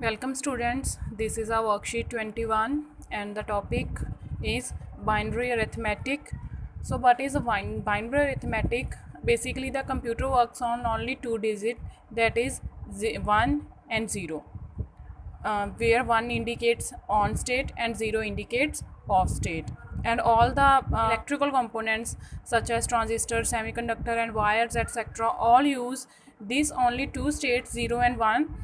Welcome students, this is our worksheet 21 and the topic is binary arithmetic. So what is a binary arithmetic? Basically the computer works on only two digits, that is 1 and 0, where 1 indicates on state and 0 indicates off state. And all the electrical components such as transistors, semiconductor and wires etc. all use these only two states 0 and 1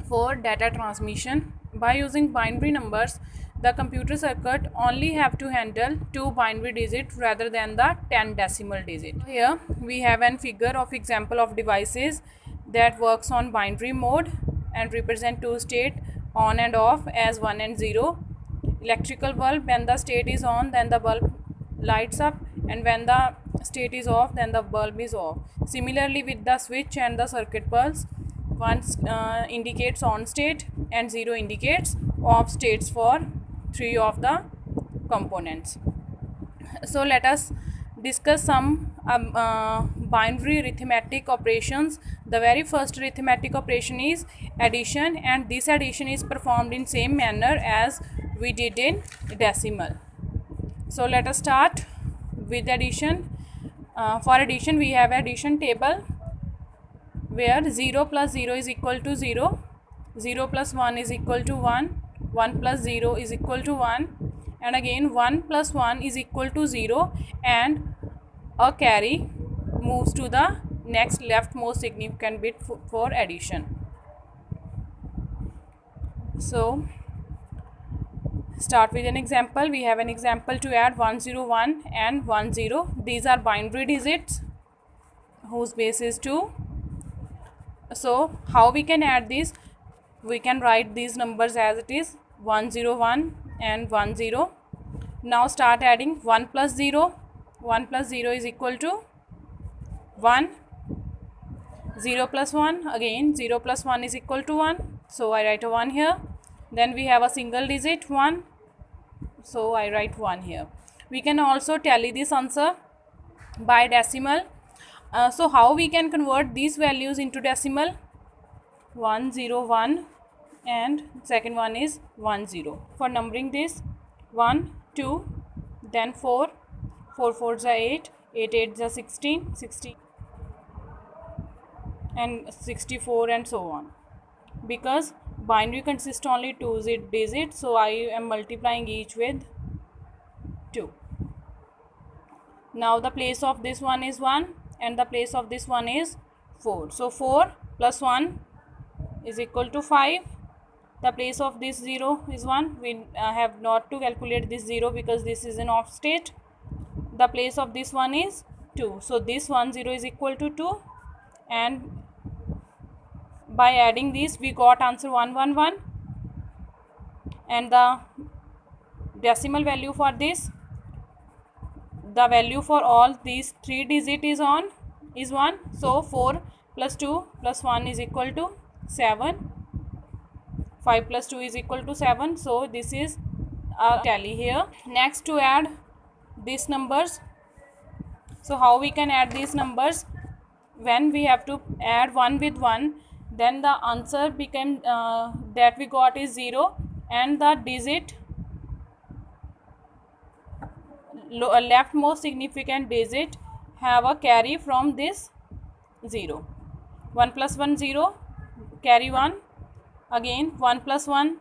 for data transmission. By using binary numbers, the computer circuit only have to handle two binary digits rather than the 10 decimal digit. Here we have an figure of example of devices that works on binary mode and represent two state on and off as 1 and 0. Electrical bulb, when the state is on then the bulb lights up, and when the state is off then the bulb is off. Similarly with the switch and the circuit pulse, 1 indicates on state and 0 indicates off states for three of the components. So let us discuss some binary arithmetic operations. The very first arithmetic operation is addition, and this addition is performed in same manner as we did in decimal. So let us start with addition. For addition we have addition table where 0 plus 0 is equal to 0, 0 plus 1 is equal to 1, 1 plus 0 is equal to 1, and again 1 plus 1 is equal to 0, and a carry moves to the next leftmost significant bit for addition. So start with an example. We have an example to add 101 and 10. These are binary digits whose base is 2. So how we can add this? We can write these numbers as it is 101 and 10. Now start adding 1 plus 0. 1 plus 0 is equal to 1. 0 plus 1, again 0 plus 1 is equal to 1. So I write a 1 here. Then we have a single digit 1. So I write 1 here. We can also tally this answer by decimal. So how we can convert these values into decimal? 101 and second one is 10. For numbering this, 1 2 then 4, 4 4s are 8, 8 8s are 16, 16 and 64 and so on. Because binary consists only two digits, so I am multiplying each with 2. Now the place of this one is 1 and the place of this one is 4. So 4 plus 1 is equal to 5. The place of this 0 is 1. We have not to calculate this 0 because this is an off state. The place of this one is 2. So this 10 is equal to 2, and by adding this we got answer 111, and the decimal value for this, the value for all these three digit is 1. So 4 plus 2 plus 1 is equal to 7. 5 plus 2 is equal to 7. So this is a tally here. Next, to add these numbers. So how we can add these numbers? When we have to add 1 with 1, then the answer became that we got is 0, and the digit leftmost significant digit have a carry from this 0. 1 plus 1 0, carry 1. Again 1 plus 1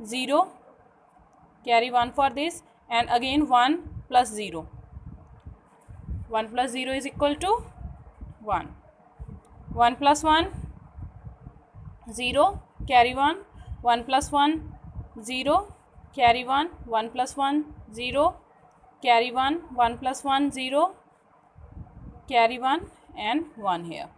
0, carry 1 for this, and again 1 plus 0. 1 plus 0 is equal to 1. 1 plus 1 0, carry 1. 1 plus 1 0, carry 1. 1 plus 1 0, carry 1. 1 plus 1 0, carry 1, and 1 here.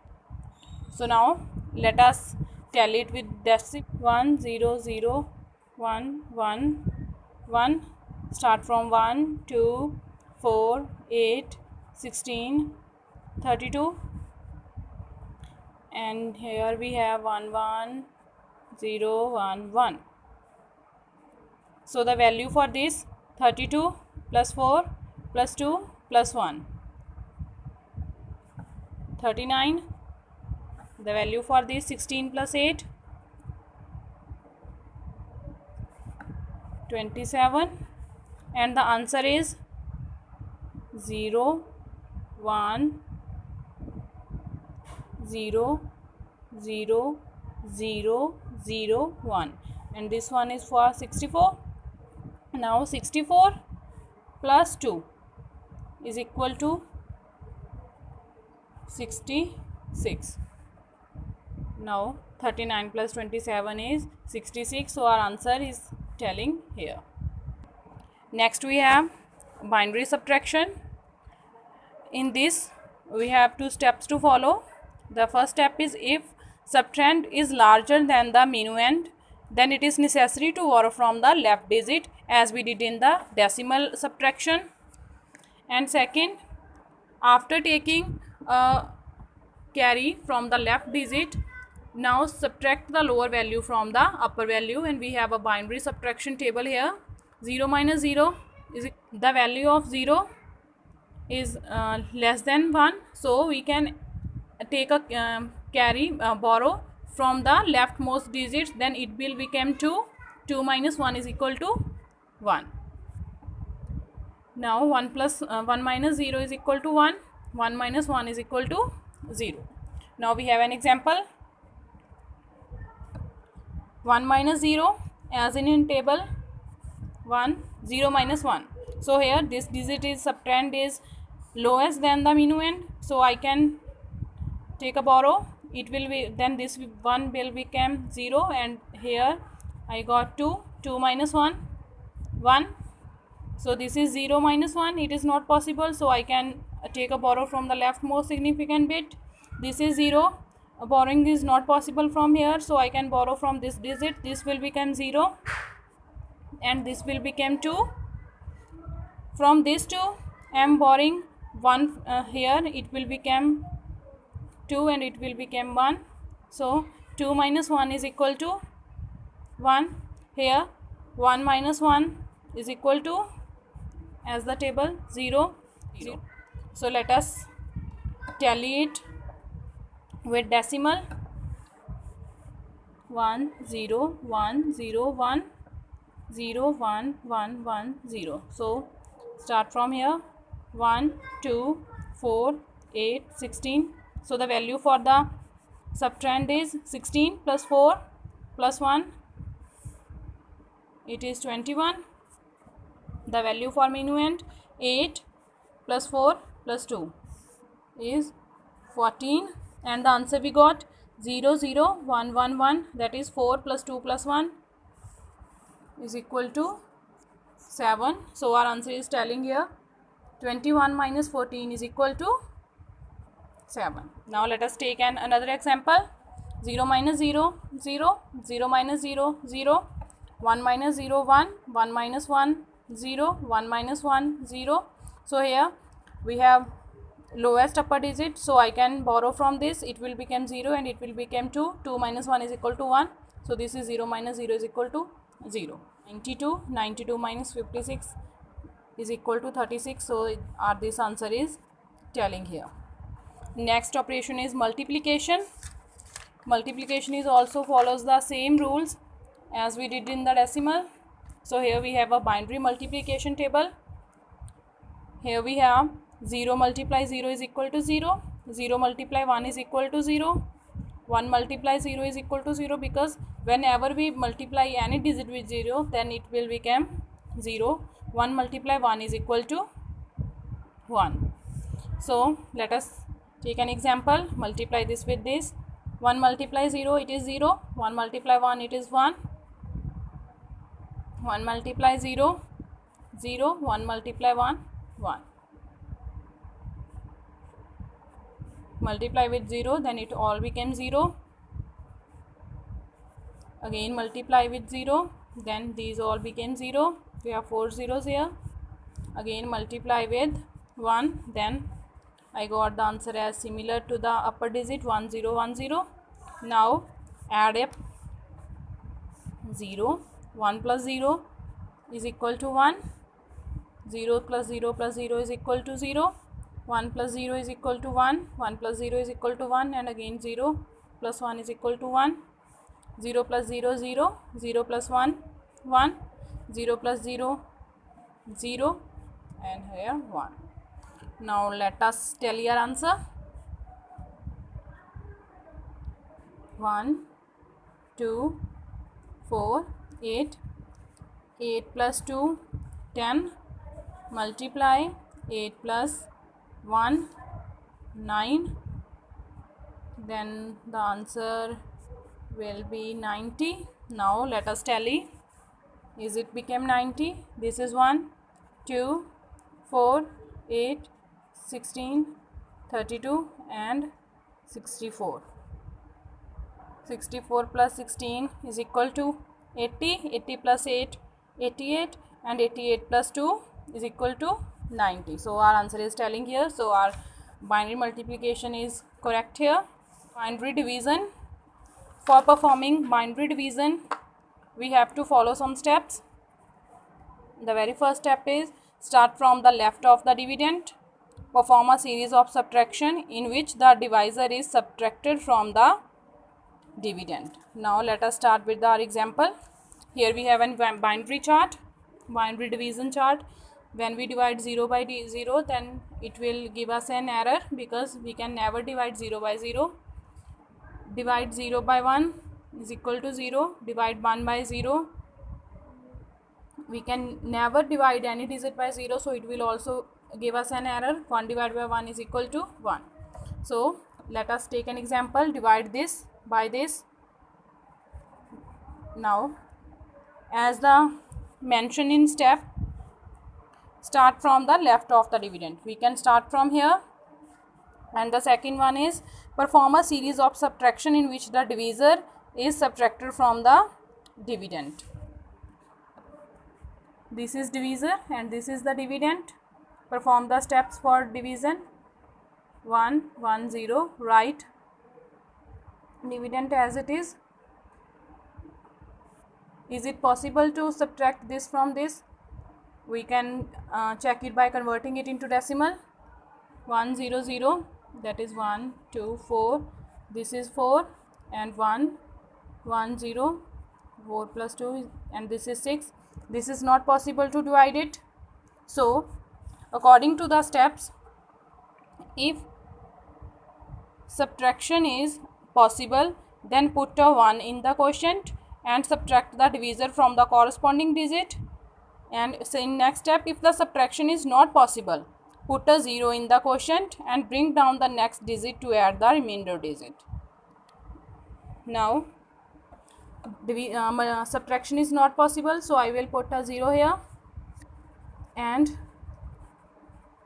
So now let us tally it with decimal. 1 0 0 1 1 1. Start from 1 2 4 8 16 32, and here we have 1 1 0 1 1. So the value for this 32 plus 4 plus 2 plus 1, 39. The value for this 16 plus 8, 27, and the answer is 0 1 0 0 0 0 1, and this one is for 64. Now 64 plus 2 is equal to 66. Now 39 plus 27 is 66, so our answer is telling here. Next we have binary subtraction. In this we have two steps to follow. The first step is, if subtrahend is larger than the minuend, then it is necessary to borrow from the left digit, as we did in the decimal subtraction. And second, after taking a carry from the left digit, now subtract the lower value from the upper value, and we have a binary subtraction table here. 0 minus 0 is the value of 0 is less than 1, so we can take a carry borrow from the leftmost digits, then it will become 2. 2 minus 1 is equal to 1. Now 1 minus 0 is equal to 1. 1 minus 1 is equal to 0. Now we have an example. 1 minus 0, as in table 1, 0 minus 1. So here this digit is subtrahend is lowest than the minuend, so I can take a borrow. It will be, then this 1 will become 0, and here I got 2. 2 minus 1, 1. So this is 0 minus 1. It is not possible, so I can take a borrow from the leftmost significant bit. This is 0. Borrowing is not possible from here, so I can borrow from this digit. This will become 0, and this will become 2. From this 2, I am borrowing 1 here. It will become 2, and it will become 1. So 2 minus 1 is equal to 1. Here 1 minus 1 is equal to, as the table, 0 0. So let us tally it with decimal. 1 0 1 0 1 0 1 1 1 0. So start from here. 1 2 4 8 16. So the value for the subtrahend is 16 plus 4 plus 1. It is 21. The value for minuend, 8 plus 4 plus 2 is 14. And the answer we got 0 0 1 1 1, that is 4 plus 2 plus 1 is equal to 7. So our answer is telling here 21 minus 14 is equal to 7. Now let us take another example. 0 minus 0 0, 0 minus 0 0, 1 minus 0 1, 1 minus 1 0, 1 minus 1 0. So here we have lowest upper digit, so I can borrow from this. It will become 0, and it will become 2. 2 minus 1 is equal to 1. So this is 0 minus 0 is equal to 0. 92, 92 minus 56 is equal to 36. So this answer is telling here. Next operation is multiplication. Multiplication is also follows the same rules as we did in the decimal. So here we have a binary multiplication table. Here we have 0 multiply 0 is equal to 0. 0 multiply 1 is equal to 0. 1 multiply 0 is equal to 0, because whenever we multiply any digit with 0, then it will become 0. 1 multiply 1 is equal to 1. So let us take an example. Multiply this with this. 1 multiply 0, it is 0. 1 multiply 1, it is 1. 1 multiply 0, 0. 1 multiply 1, 1. Multiply with 0, then it all became 0. Again multiply with 0, then these all became 0. We have 4 zeros here. Again multiply with 1, then I got the answer as similar to the upper digit, 1 0 1 0. Now add up 0. 1 plus 0 is equal to 1. 0 plus 0 plus 0 is equal to 0. 1 plus 0 is equal to 1. 1 plus 0 is equal to 1, and again 0 plus 1 is equal to 1. 0 plus 0 0. 0 plus 1 1. 0 plus 0, 0, and here 1. Now let us tell your answer. 1, 2, 4, 8. 8 plus 2, 10. Multiply 8 plus 1, 9. Then the answer will be 90. Now let us tally. Is it became 90? This is 1, 2, 4, 8, 16, 32 and 64. 64 plus 16 is equal to 80. 80 plus 8, 88, and 88 plus 2 is equal to 90. So our answer is telling here. So our binary multiplication is correct here. Binary division. For performing binary division, we have to follow some steps. The very first step is start from the left of the dividend. Perform a series of subtraction in which the divisor is subtracted from the dividend. Now let us start with our example. Here we have a binary chart, binary division chart. When we divide 0 by 0, then it will give us an error because we can never divide 0 by 0. Divide 0 by 1 is equal to 0. Divide 1 by 0. We can never divide any digit by 0, so it will also give us an error. 1 divided by 1 is equal to 1. So let us take an example. Divide this by this. Now, as the mentioned in step, start from the left of the dividend. We can start from here. And the second one is perform a series of subtraction in which the divisor is subtracted from the dividend. This is divisor and this is the dividend. Perform the steps for division. 1, 1, 0. Write dividend as it is. Is it possible to subtract this from this? We can check it by converting it into decimal. 1, 0, 0. That is 1, 2, 4. This is 4 and 1, 1, 0. 4 plus 2 and this is 6. This is not possible to divide it. So, according to the steps, if subtraction is possible, then put a 1 in the quotient and subtract the divisor from the corresponding digit. And in next step, if the subtraction is not possible, put a 0 in the quotient and bring down the next digit to add the remainder digit. Now, subtraction is not possible, so I will put a 0 here and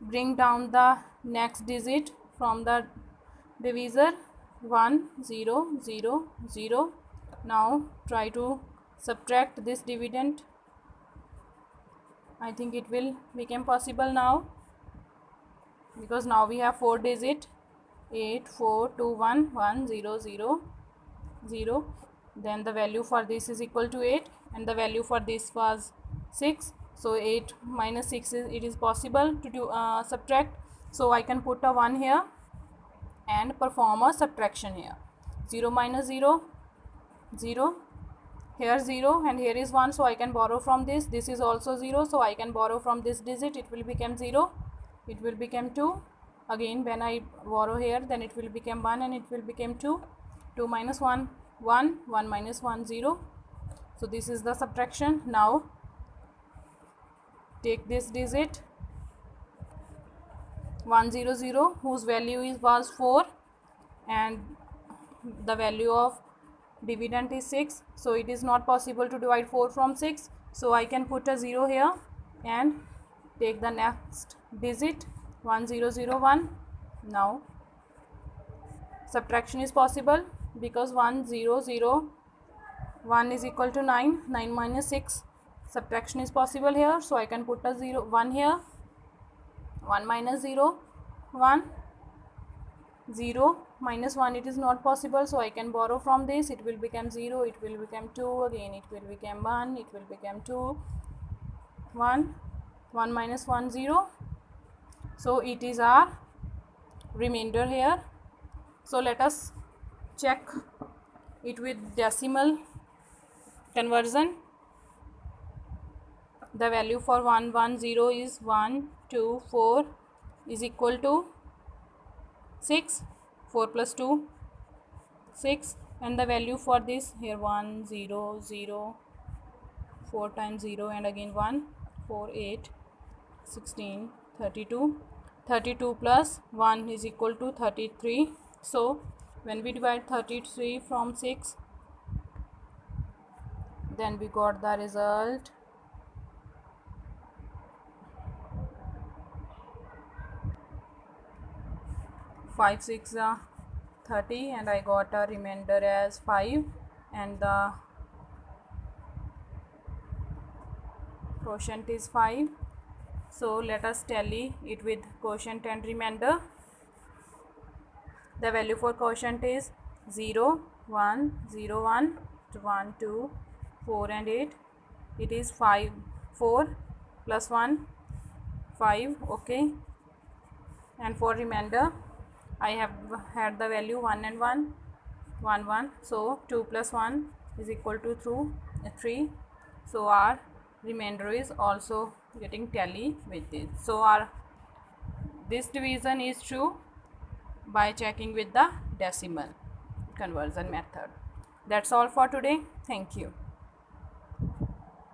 bring down the next digit from the divisor. 1, 0, 0, 0. Now try to subtract this dividend. I think it will become possible now, because now we have 4 digit. 8, 4, 2, 1, 1, 0, 0, 0. Then the value for this is equal to 8 and the value for this was 6. So 8 minus 6 is, it is possible to do subtract. So I can put a 1 here and perform a subtraction here. 0 minus 0, 0. Here 0 and here is 1, so I can borrow from this. This is also 0, so I can borrow from this digit. It will become 0. It will become 2. Again, when I borrow here, then it will become 1 and it will become 2. 2 minus 1, 1. 1 minus 1, 0. So this is the subtraction. Now take this digit 100, whose value was 4 and the value of dividend is 6. So it is not possible to divide 4 from 6. So I can put a 0 here and take the next digit 1001. Now subtraction is possible because 1 is equal to 9. 9 minus 6. Subtraction is possible here. So I can put a 1 here. 1 minus 0, 1. 0 minus 1, it is not possible, so I can borrow from this. It will become 0, it will become 2, again it will become 1, it will become 2, 1. 1 minus 1, 0. So it is our remainder here. So let us check it with decimal conversion. the value for 110 is 1 2 4 is equal to 6, 4 plus 2 6, and the value for this here 1 0 0, 4 times 0 and again 1 4 8 16 32, 32 plus 1 is equal to 33. So when we divide 33 from 6, then we got the result 5 6 30, and I got a remainder as 5, and the quotient is 5. So let us tally it with quotient and remainder. The value for quotient is 0 1 0 1 1 2 4 and 8. It is 5 4 plus 1 5. Okay, and for remainder I have had the value 1 and 1 1 1, so 2 plus 1 is equal to 3. So our remainder is also getting tally with this. So our this division is true by checking with the decimal conversion method. That's all for today. Thank you.